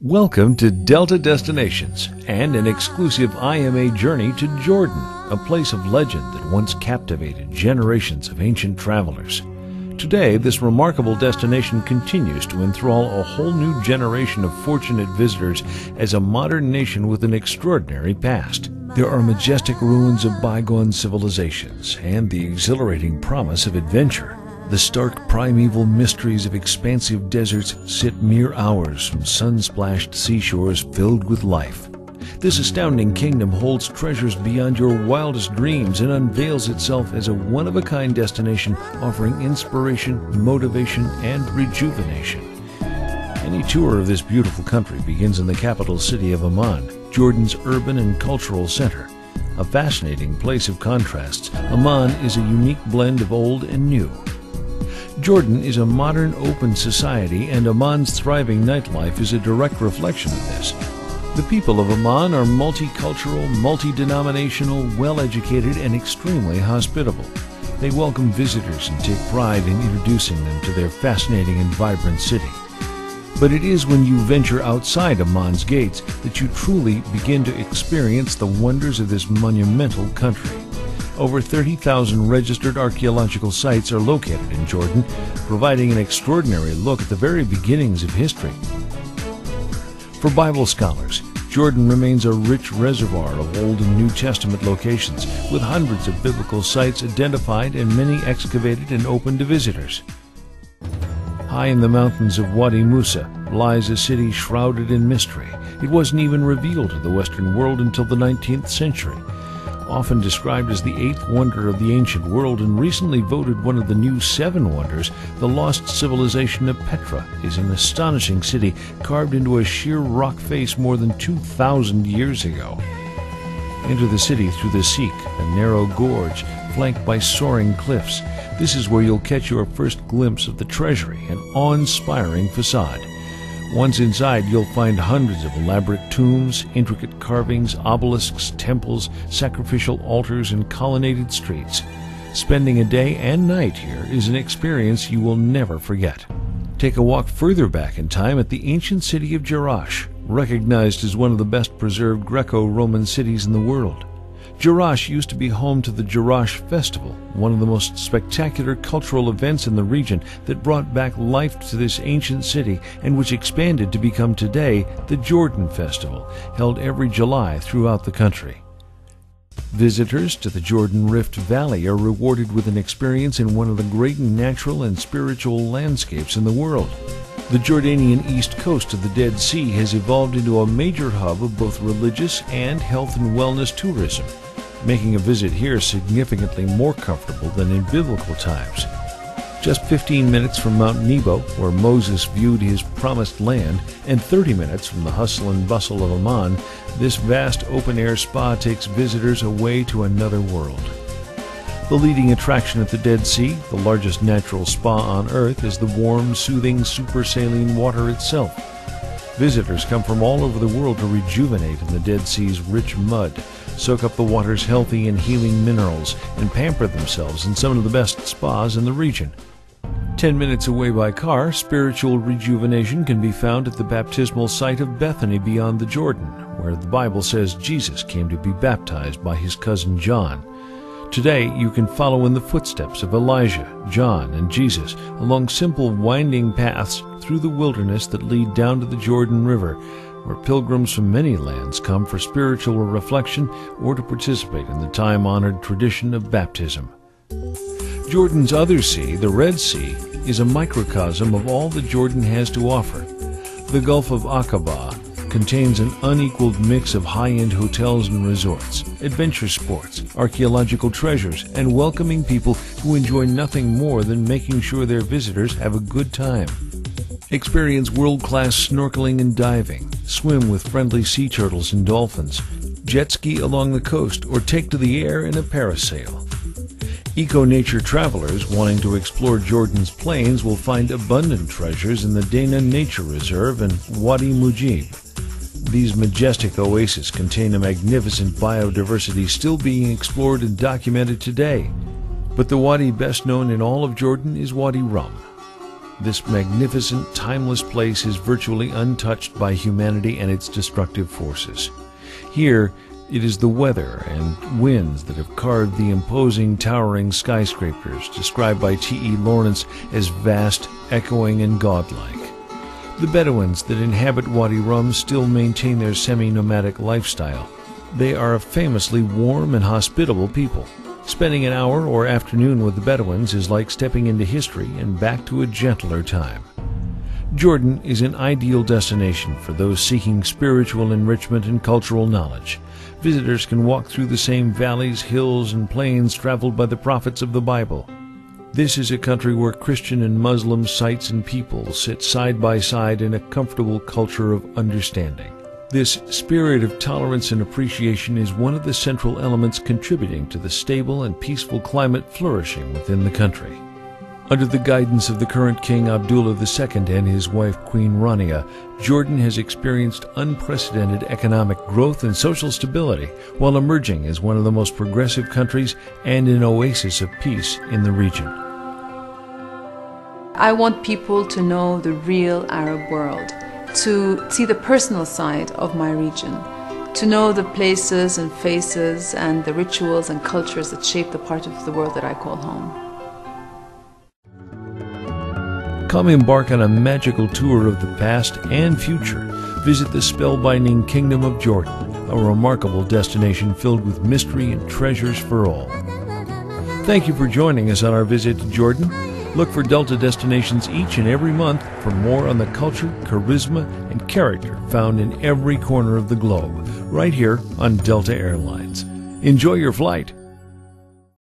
Welcome to Delta Destinations and an exclusive IMA journey to Jordan, a place of legend that once captivated generations of ancient travelers. Today, this remarkable destination continues to enthrall a whole new generation of fortunate visitors as a modern nation with an extraordinary past. There are majestic ruins of bygone civilizations and the exhilarating promise of adventure. The stark primeval mysteries of expansive deserts sit mere hours from sun-splashed seashores filled with life. This astounding kingdom holds treasures beyond your wildest dreams and unveils itself as a one-of-a-kind destination offering inspiration, motivation, and rejuvenation. Any tour of this beautiful country begins in the capital city of Amman, Jordan's urban and cultural center. A fascinating place of contrasts, Amman is a unique blend of old and new. Jordan is a modern, open society, and Amman's thriving nightlife is a direct reflection of this. The people of Amman are multicultural, multi-denominational, well-educated, and extremely hospitable. They welcome visitors and take pride in introducing them to their fascinating and vibrant city. But it is when you venture outside Amman's gates that you truly begin to experience the wonders of this monumental country. Over 30,000 registered archaeological sites are located in Jordan, providing an extraordinary look at the very beginnings of history. For Bible scholars, Jordan remains a rich reservoir of Old and New Testament locations, with hundreds of biblical sites identified and many excavated and open to visitors. High in the mountains of Wadi Rum lies a city shrouded in mystery. It wasn't even revealed to the Western world until the 19th century. Often described as the eighth wonder of the ancient world and recently voted one of the new seven wonders, the lost civilization of Petra is an astonishing city carved into a sheer rock face more than 2,000 years ago. Enter the city through the Sikh, a narrow gorge flanked by soaring cliffs. This is where you'll catch your first glimpse of the treasury, an awe-inspiring facade. Once inside, you'll find hundreds of elaborate tombs, intricate carvings, obelisks, temples, sacrificial altars, and colonnaded streets. Spending a day and night here is an experience you will never forget. Take a walk further back in time at the ancient city of Jerash, recognized as one of the best preserved Greco-Roman cities in the world. Jerash used to be home to the Jerash Festival, one of the most spectacular cultural events in the region that brought back life to this ancient city and which expanded to become today the Jordan Festival, held every July throughout the country. Visitors to the Jordan Rift Valley are rewarded with an experience in one of the great natural and spiritual landscapes in the world. The Jordanian east coast of the Dead Sea has evolved into a major hub of both religious and health and wellness tourism, making a visit here significantly more comfortable than in biblical times. Just 15 minutes from Mount Nebo, where Moses viewed his promised land, and 30 minutes from the hustle and bustle of Amman, this vast open-air spa takes visitors away to another world. The leading attraction at the Dead Sea, the largest natural spa on Earth, is the warm, soothing, super saline water itself. Visitors come from all over the world to rejuvenate in the Dead Sea's rich mud, soak up the water's healthy and healing minerals, and pamper themselves in some of the best spas in the region. 10 minutes away by car, spiritual rejuvenation can be found at the baptismal site of Bethany beyond the Jordan, where the Bible says Jesus came to be baptized by his cousin John. Today, you can follow in the footsteps of Elijah, John, and Jesus along simple winding paths through the wilderness that lead down to the Jordan River, where pilgrims from many lands come for spiritual reflection or to participate in the time-honored tradition of baptism. Jordan's other sea, the Red Sea, is a microcosm of all that Jordan has to offer. The Gulf of Aqaba contains an unequaled mix of high-end hotels and resorts, adventure sports, archaeological treasures, and welcoming people who enjoy nothing more than making sure their visitors have a good time. Experience world-class snorkeling and diving, swim with friendly sea turtles and dolphins, jet ski along the coast, or take to the air in a parasail. Eco-nature travelers wanting to explore Jordan's plains will find abundant treasures in the Dana Nature Reserve and Wadi Mujib. These majestic oases contain a magnificent biodiversity still being explored and documented today. But the wadi best known in all of Jordan is Wadi Rum. this magnificent, timeless place is virtually untouched by humanity and its destructive forces. Here, it is the weather and winds that have carved the imposing, towering skyscrapers described by T.E. Lawrence as vast, echoing, and godlike. The Bedouins that inhabit Wadi Rum still maintain their semi-nomadic lifestyle. They are a famously warm and hospitable people. Spending an hour or afternoon with the Bedouins is like stepping into history and back to a gentler time. Jordan is an ideal destination for those seeking spiritual enrichment and cultural knowledge. Visitors can walk through the same valleys, hills, and plains traveled by the prophets of the Bible. This is a country where Christian and Muslim sites and people sit side by side in a comfortable culture of understanding. This spirit of tolerance and appreciation is one of the central elements contributing to the stable and peaceful climate flourishing within the country. Under the guidance of the current King Abdullah II and his wife Queen Rania, Jordan has experienced unprecedented economic growth and social stability while emerging as one of the most progressive countries and an oasis of peace in the region. I want people to know the real Arab world, to see the personal side of my region, to know the places and faces and the rituals and cultures that shape the part of the world that I call home. Come embark on a magical tour of the past and future. Visit the spellbinding Kingdom of Jordan, a remarkable destination filled with mystery and treasures for all. Thank you for joining us on our visit to Jordan. Look for Delta destinations each and every month for more on the culture, charisma, and character found in every corner of the globe, right here on Delta Airlines. Enjoy your flight.